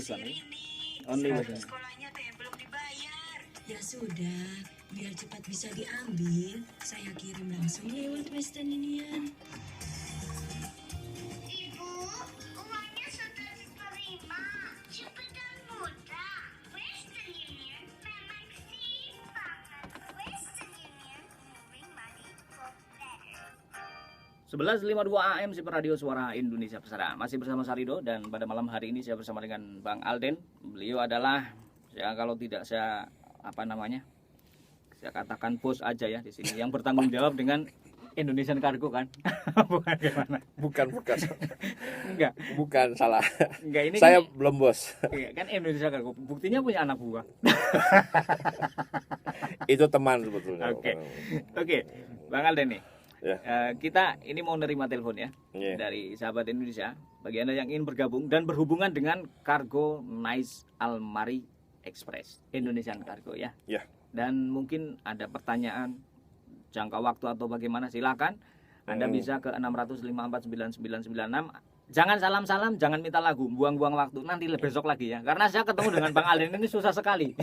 Only sekolahnya belum dibayar. Ya sudah, biar cepat bisa diambil, saya kirim langsung lewat Western Union. Ibu, uangnya sudah diterima. Cepat dan mudah. Western Union memang sih banget. Western Union moving money for better. 11.52 AM Super Radio Suara Indonesia Pesara. Masih bersama Sarido dan pada malam hari ini saya bersama dengan Bang Alden. Beliau adalah kalau tidak saya saya katakan bos aja ya di sini yang bertanggung jawab dengan Indonesian Cargo kan. Bukan gimana? Bukan. Enggak. Bukan salah. Enggak ini Saya kan, belum bos. iya, kan Indonesia Cargo. Buktinya punya anak buah. Itu teman sebetulnya. Oke. Bang Alden nih. Ya. Kita ini mau nerima telepon ya Yeah. dari sahabat Indonesia. Bagi Anda yang ingin bergabung dan berhubungan dengan Cargo Nice Almari Express Indonesian Cargo ya. Ya. Dan mungkin ada pertanyaan jangka waktu atau bagaimana, silakan. Anda bisa ke 605499996. Jangan salam-salam, jangan minta lagu, buang-buang waktu. Nanti besok lagi ya. Karena saya ketemu dengan Bang Alden ini susah sekali.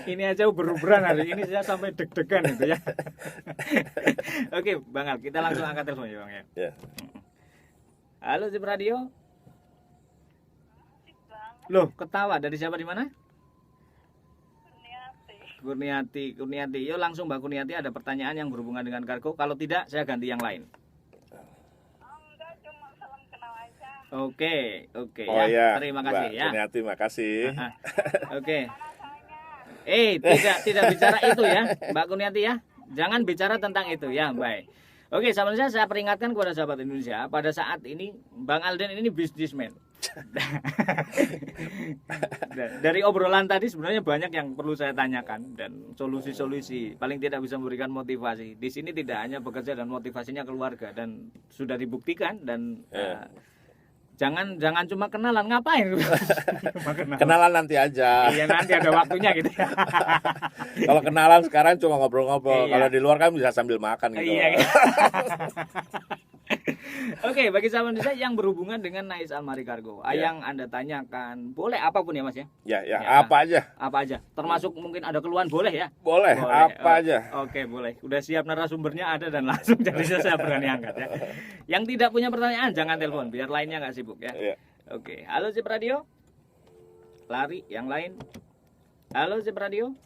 Ini aja beruberan hari ini saya sampai deg-degan gitu ya. Oke, Bang Al, kita langsung angkat telepon ya, Bang ya. Ya. Halo Zip Radio. Loh, ketawa dari siapa di mana? Kurniati. Yo langsung Mbak Kurniati, ada pertanyaan yang berhubungan dengan kargo. Kalau tidak, saya ganti yang lain. Enggak, cuma salam kenal aja. Oke, Oh ya. ya. Terima kasih Mbak ya. Kurniati, makasih. Oke. Tidak bicara itu ya, Mbak Kurniati ya. Jangan bicara tentang itu ya, baik. Oke, sebenarnya saya peringatkan kepada sahabat Indonesia, pada saat ini Bang Alden ini bisnismen. Dari obrolan tadi sebenarnya banyak yang perlu saya tanyakan dan solusi-solusi, paling tidak bisa memberikan motivasi. Di sini tidak hanya bekerja dan motivasinya keluarga dan sudah dibuktikan dan jangan cuma kenalan, ngapain? Kenalan nanti aja. Iya, nanti ada waktunya gitu. Kalau kenalan sekarang cuma ngobrol-ngobrol. Iya. Kalau di luar kan bisa sambil makan gitu. Iya. Oke, bagi sahabat Indonesia yang berhubungan dengan Nice Almari Cargo, yang Anda tanyakan, boleh apapun ya Mas ya? Ya, apa aja. Apa aja? Termasuk mungkin ada keluhan, boleh ya? Boleh. Apa aja. Oke, boleh. Udah siap, narasumbernya ada dan langsung jadi saya berani angkat ya. Yang tidak punya pertanyaan jangan telepon, biar lainnya nggak sibuk ya. Iya. Oke, halo Zip Radio. Lari, yang lain. Halo Zip Radio.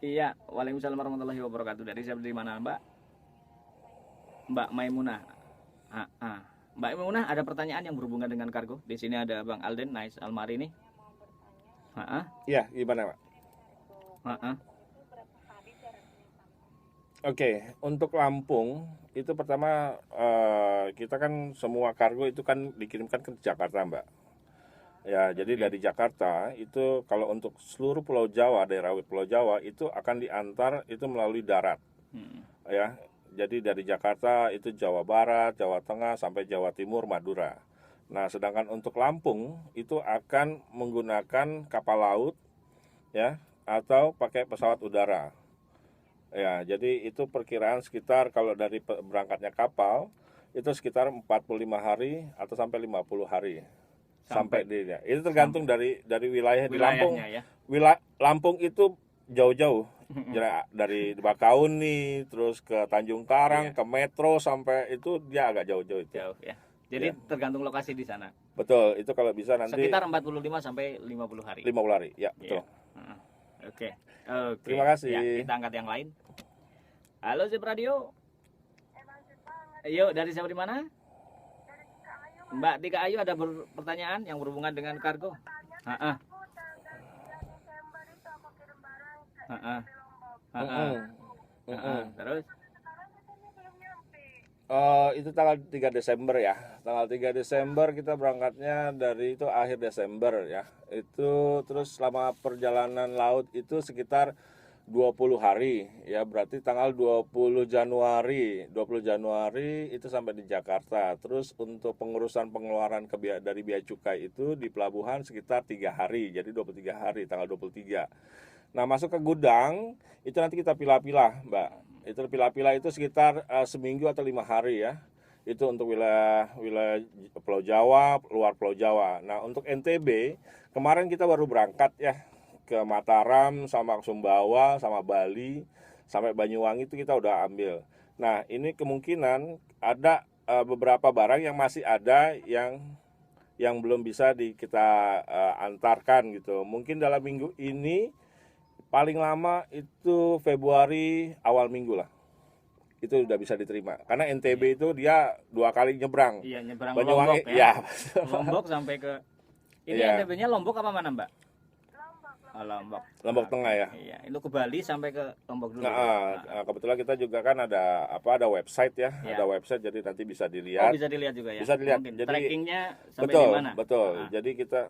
Iya, waalaikumsalam warahmatullahi wabarakatuh. Dari siapa, dari mana Mbak? Mbak Maimunah. Mbak Maimunah, ada pertanyaan yang berhubungan dengan kargo. Di sini ada Bang Alden Nice Almari nih. Iya, gimana Pak? Oke, untuk Lampung itu pertama kita kan semua kargo itu kan dikirimkan ke Jakarta, Mbak. Ya, jadi dari Jakarta itu kalau untuk seluruh Pulau Jawa, daerah Pulau Jawa itu akan diantar itu melalui darat. Ya, jadi dari Jakarta itu Jawa Barat, Jawa Tengah sampai Jawa Timur, Madura. Nah, sedangkan untuk Lampung itu akan menggunakan kapal laut ya atau pakai pesawat udara. Ya, jadi itu perkiraan sekitar kalau dari berangkatnya kapal itu sekitar 45 hari atau sampai 50 hari. Sampai di ya. Itu tergantung dari wilayah di Lampung. Ya? Lampung itu jauh-jauh. Dari Bakauni terus ke Tanjung Karang, ke Metro sampai itu dia agak jauh-jauh itu. Jauh ya. Jadi tergantung lokasi di sana. Betul, itu kalau bisa nanti sekitar 45 sampai 50 hari. 50 hari, ya betul. Oke. Terima kasih. Ya, kita angkat yang lain. Halo Zip Radio. Ayo, dari siapa di mana? Mbak Tika Ayu, ada pertanyaan yang berhubungan dengan kargo? Terus? Itu tanggal 3 Desember ya. Tanggal 3 Desember kita berangkatnya dari itu akhir Desember ya. Itu terus selama perjalanan laut itu sekitar 20 hari ya, berarti tanggal 20 Januari itu sampai di Jakarta. Terus untuk pengurusan pengeluaran dari biaya cukai itu di pelabuhan sekitar 3 hari, jadi 23 hari, tanggal 23. Nah, masuk ke gudang itu nanti kita pilah-pilah, Mbak. Itu pilah-pilah itu sekitar seminggu atau 5 hari ya. itu untuk wilayah Pulau Jawa, luar Pulau Jawa. Nah, untuk NTB kemarin kita baru berangkat ya ke Mataram sama Sumbawa sama Bali sampai Banyuwangi itu kita udah ambil. Nah, ini kemungkinan ada beberapa barang yang masih ada yang belum bisa kita antarkan gitu. Mungkin dalam minggu ini paling lama itu Februari awal minggu lah. Itu udah bisa diterima. Karena NTB itu dia 2 kali nyebrang. Iya, nyebrang Banyuwangi, Lombok ya. ya. Lombok sampai ke ini Iya. NTB-nya Lombok apa mana, Mbak? Oh, Lombok. Lombok Tengah ya. Iya, itu ke Bali sampai ke Lombok dulu. Kebetulan kita juga kan ada website ya, Ya. ada website jadi nanti bisa Oh, dilihat. bisa dilihat juga ya. Bisa dilihat. Mungkin Jadi trackingnya sampai betul, di mana? betul. Ah. Jadi kita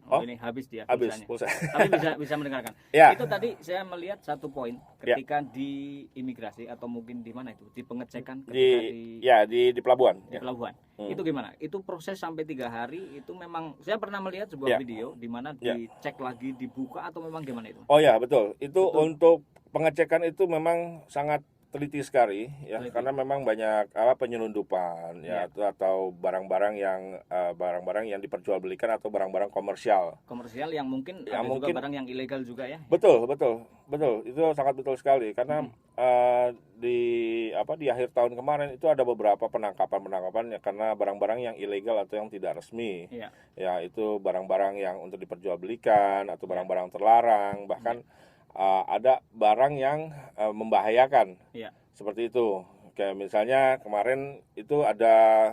Oh, Oh, ini habis dia habis pulsanya. pulsa. Tapi bisa mendengarkan. Ya. Itu tadi saya melihat satu poin ketika di imigrasi atau mungkin di mana itu di pengecekan ketika di pelabuhan. di Ya. pelabuhan. Hmm. Itu gimana? Itu proses sampai 3 hari itu memang saya pernah melihat sebuah Ya. video di mana Ya. dicek lagi dibuka atau memang gimana itu? Oh ya, betul. Itu Betul. untuk pengecekan itu memang sangat teliti sekali ya, Teliti. karena memang banyak penyelundupan ya, atau barang-barang yang diperjualbelikan atau barang-barang komersial. Komersial yang mungkin Ya, ada mungkin- juga barang yang ilegal juga ya. Betul. Itu sangat betul sekali karena di akhir tahun kemarin itu ada beberapa penangkapan ya, karena barang-barang yang ilegal atau yang tidak resmi. Iya. Ya, itu barang-barang yang untuk diperjualbelikan atau barang-barang terlarang, bahkan ada barang yang membahayakan. Iya. Seperti itu. Kayak misalnya kemarin itu ada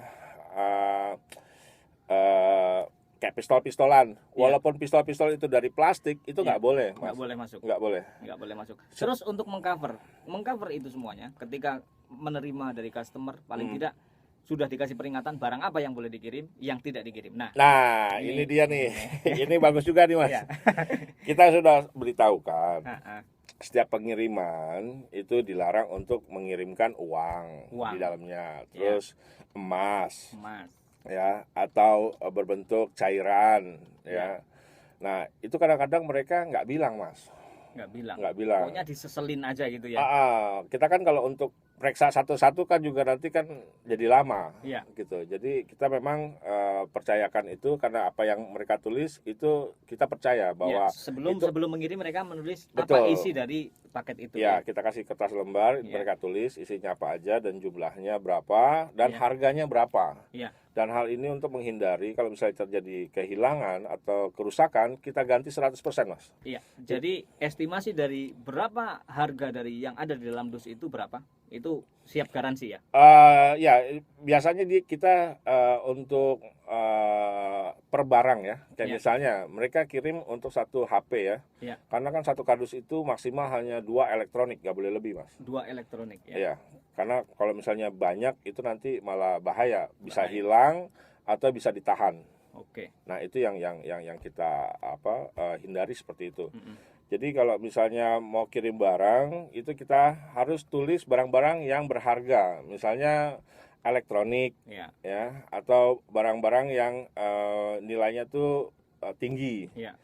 kayak pistol-pistolan. Walaupun pistol-pistol itu dari plastik, itu nggak boleh, Mas. Nggak boleh masuk. Nggak boleh. Nggak boleh masuk. Terus untuk mengcover itu semuanya ketika menerima dari customer paling tidak sudah dikasih peringatan barang apa yang boleh dikirim, yang tidak dikirim. Nah, Nah, ini dia nih. Ini bagus juga nih, Mas. Iya. Kita sudah beritahukan. ah, Setiap pengiriman itu dilarang untuk mengirimkan uang Uang. di dalamnya. Terus emas, Mas. ya, atau berbentuk cairan, ya. Nah, itu kadang-kadang mereka nggak bilang, Mas. Nggak bilang. Pokoknya diseselin aja gitu ya. Kita kan kalau untuk periksa satu-satu kan juga nanti kan jadi lama, Iya. gitu. Jadi kita memang percayakan itu karena apa yang mereka tulis itu kita percaya bahwa Ya, sebelum itu- mengirim mereka menulis Betul. apa isi dari paket itu. ya, kita kasih kertas lembar, Iya. mereka tulis isinya apa aja dan jumlahnya berapa dan Iya. harganya berapa. Iya. Dan hal ini untuk menghindari kalau misalnya terjadi kehilangan atau kerusakan, kita ganti 100%, Mas. Iya. Jadi estimasi dari berapa harga dari yang ada di dalam dus itu berapa? Itu siap garansi ya. Ya, biasanya kita untuk per barang ya. Kayak Iya. misalnya mereka kirim untuk satu HP ya. Iya. Karena kan satu kardus itu maksimal hanya 2 elektronik, nggak boleh lebih, Mas. 2 elektronik ya. Iya. Karena kalau misalnya banyak itu nanti malah bahaya, bisa Bahaya. hilang atau bisa ditahan. Oke. Nah, itu yang kita hindari seperti itu. Mm-mm. Jadi kalau misalnya mau kirim barang, itu kita harus tulis barang-barang yang berharga. Misalnya elektronik Ya. ya, atau barang-barang yang nilainya tuh tinggi. Ya.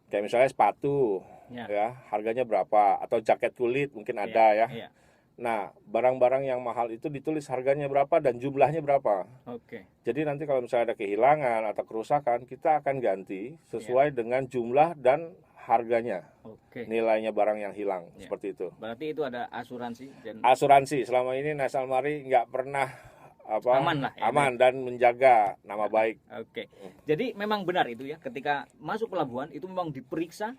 Kayak misalnya sepatu Ya. ya, harganya berapa, atau jaket kulit mungkin Iya, ada ya. Iya. Nah, barang-barang yang mahal itu ditulis harganya berapa dan jumlahnya berapa. Oke. Jadi nanti kalau misalnya ada kehilangan atau kerusakan, kita akan ganti sesuai dengan jumlah dan harganya, Oke. nilainya barang yang hilang, Ya. seperti itu. Berarti itu ada asuransi dan Asuransi selama ini Nice Almari nggak pernah Aman lah, ya. aman dan menjaga nama baik. oke. Jadi memang benar itu ya, ketika masuk pelabuhan itu memang diperiksa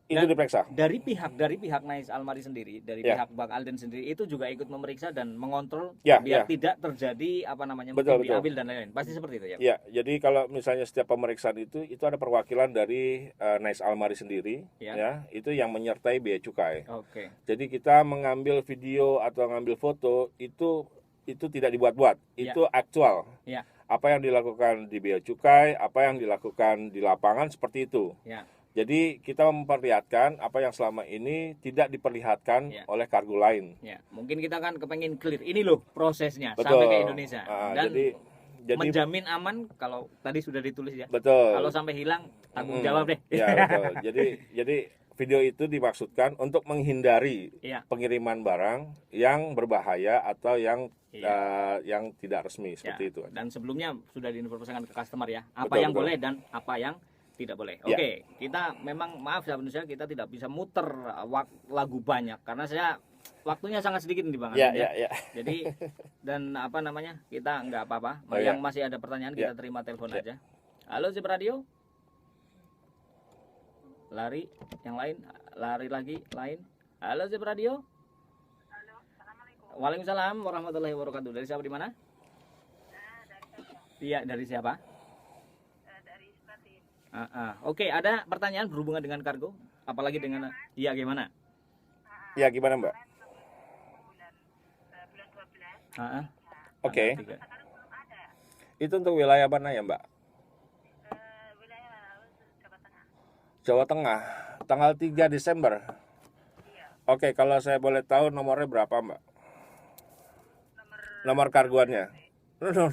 Itu Dan- diperiksa. dari pihak Nice Almari sendiri, dari Ya. pihak Bang Alden sendiri itu juga ikut memeriksa dan mengontrol Ya, biar ya. tidak terjadi mungkin Betul. diambil dan lain-lain. Pasti seperti itu ya. Ya, jadi kalau misalnya setiap pemeriksaan itu ada perwakilan dari Nice Almari sendiri, Ya. ya, itu yang menyertai bea cukai. Oke. Jadi kita mengambil video atau mengambil foto itu tidak dibuat-buat, Ya. itu aktual. Ya. Apa yang dilakukan di bea cukai, apa yang dilakukan di lapangan seperti itu. Ya. Jadi kita memperlihatkan apa yang selama ini tidak diperlihatkan Ya. oleh kargo lain. Ya, mungkin kita kan kepengen clear. Ini loh prosesnya Betul. sampai ke Indonesia. Dan jadi menjamin aman kalau tadi sudah ditulis ya. betul. Kalau sampai hilang tanggung Mm, jawab deh. Ya, betul. Jadi video itu dimaksudkan untuk menghindari Iya. pengiriman barang yang berbahaya atau yang Iya. yang tidak resmi seperti Ya, itu. dan sebelumnya sudah diinformasikan ke customer ya, apa Betul, yang betul. boleh dan apa yang tidak boleh. Ya. Oke, kita memang maaf sahabat Indonesia, kita tidak bisa muter lagu banyak karena saya waktunya sangat sedikit nih Bang. Ya, Alvin, ya, ya. Jadi dan apa namanya, kita nggak apa-apa. Oh, yang ya. masih ada pertanyaan Ya. kita terima telepon Ya. aja. Halo Zip Radio. Lari, yang lain, lari lagi, lain. Halo Zip Radio. Waalaikumsalam warahmatullahi wabarakatuh. Dari siapa di mana? Iya, dari siapa? Dari Spatin. Oke, ada pertanyaan berhubungan dengan kargo, apalagi dengan iya gimana? Ya, gimana Mbak? Bulan 12. Oke. Tanggal 3. Sekarang belum ada. Itu untuk wilayah mana ya Mbak? Wilayah Jawa Tengah. Jawa Tengah, tanggal 3 Desember. Oke, kalau saya boleh tahu nomornya berapa Mbak? Nomor kargoannya? No.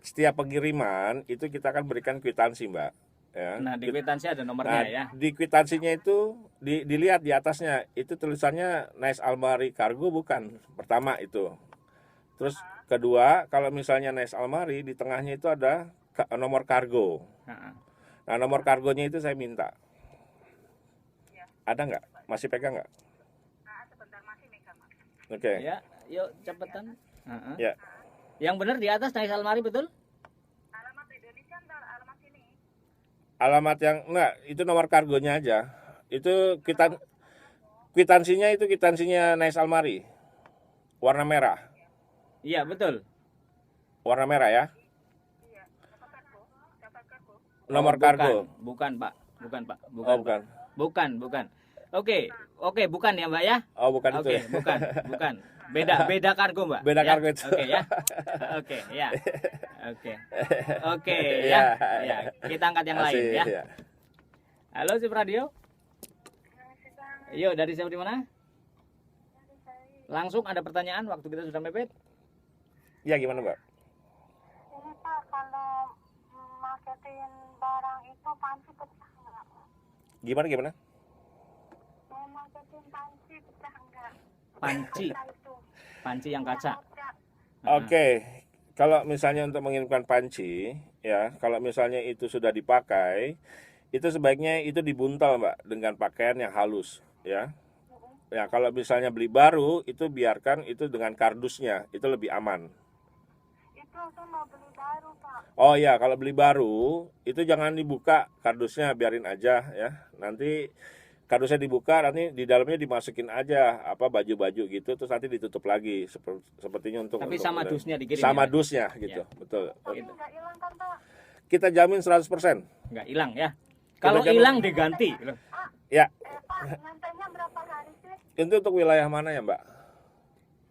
Setiap pengiriman itu kita akan berikan kwitansi Mbak. Ya. Nah, di kwitansi ada nomornya ya. Di kwitansinya itu dilihat di atasnya itu tulisannya Nice Almari Kargo bukan? Pertama itu. Terus kedua, kalau misalnya Nice Almari di tengahnya itu ada nomor kargo. Heeh. Nah, nomor kargonya itu saya minta. Ada nggak? Masih pegang nggak? Sebentar masih megang, Mas. Oke. Ya, yuk cepetan. Ya. Yang benar di atas Nice Almari betul? Alamat Indonesia entar alamat sini. Alamat yang enggak, itu nomor kargonya aja. Itu kwitansinya itu kwitansinya Nice Almari. Warna merah. Iya, betul. Warna merah ya. Dapat kargo. Nomor Oh, kargo. Bukan, Pak. Bukan, Pak. Oh, bukan. Bukan. Oke, bukan ya, Mbak ya? Oh, bukan itu. Oke, Ya. bukan. Beda kargo, Mbak. Beda Ya? kargo itu. Oke ya. Oke, ya. Oke, Ya. ya. Kita angkat yang lain Asik, ya. ya. Halo Sip Radio. Yuk, dari siapa di mana? Langsung ada pertanyaan waktu kita sudah mepet. Ya, gimana, Mbak? Ini Pak, kalau marketin barang itu panci pecah enggak? Gimana? Mau marketin panci pecah enggak? Panci, Itu. panci yang kaca. Oke. Kalau misalnya untuk mengirimkan panci, ya, kalau misalnya itu sudah dipakai, itu sebaiknya itu dibuntal, Mbak, dengan pakaian yang halus, ya. Ya, kalau misalnya beli baru, itu biarkan itu dengan kardusnya, itu lebih aman. Itu saya mau beli baru, Pak. Oh ya, kalau beli baru, itu jangan dibuka kardusnya, biarin aja ya. Nanti kardusnya dibuka, nanti di dalamnya dimasukin aja apa baju-baju gitu, terus nanti ditutup lagi sepertinya untuk. Tapi sama dusnya dikirim. Sama ya? dusnya gitu, betul. Tapi Gitu. enggak hilang kan, Pak? Kita jamin 100%. Nggak hilang ya. Kalau jamin. hilang diganti. Ya, Pak, nyampainya berapa hari sih? itu untuk wilayah mana ya, Mbak?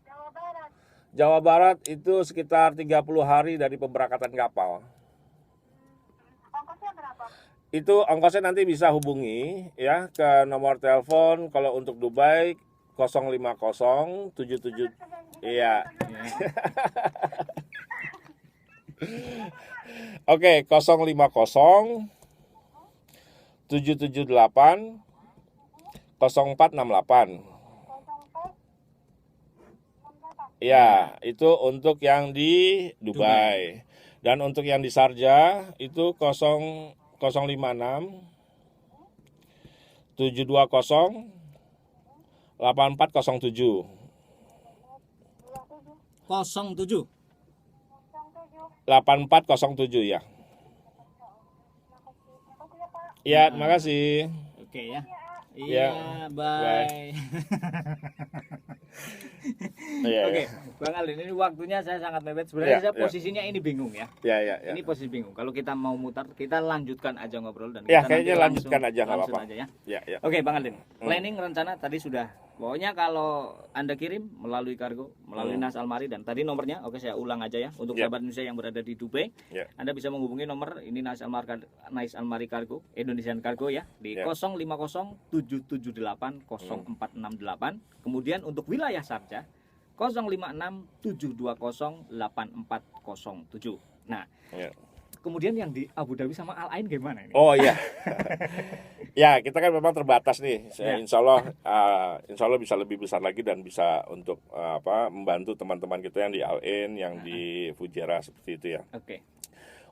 Jawa Barat. Jawa Barat itu sekitar 30 hari dari pemberangkatan kapal. Ongkosnya berapa? Itu ongkosnya nanti bisa hubungi ya ke nomor telepon kalau untuk Dubai 05077. Iya. Oke, 050 778 0468. Ya, itu untuk yang di Dubai. Dan untuk yang di Sharjah itu 056 720 8407. 07. 8407 ya. Ya, terima kasih. Oke ya. Ya. Iya, bye. Iya, Oke, ya. Bang Alin, ini waktunya saya sangat mepet. Sebenarnya Ya, saya ya. posisinya ini bingung ya. Ya. Ini posisi bingung. Kalau kita mau mutar, kita lanjutkan aja ngobrol dan Ya, kita kayaknya nanti lanjutkan aja, nggak langsung apa-apa. aja ya. Ya. Oke, Bang Alin. Planning rencana tadi sudah. Pokoknya kalau Anda kirim melalui kargo, melalui Nice Almari dan tadi nomornya, oke saya ulang aja ya untuk Ya. sahabat Indonesia yang berada di Dubai. Ya. Anda bisa menghubungi nomor ini Nice Almari Kargo, Indonesian Cargo ya di Ya. 050 778 0468. Kemudian untuk wilayah Sharjah 056 720 8407. Nah, Ya. Kemudian yang di Abu Dhabi sama Al Ain gimana ini? Oh iya, ya kita kan memang terbatas nih. Ya. Insya Allah bisa lebih besar lagi dan bisa untuk membantu teman-teman kita yang di Al Ain, yang di Fujairah seperti itu ya. Oke.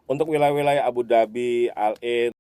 Untuk wilayah-wilayah Abu Dhabi, Al Ain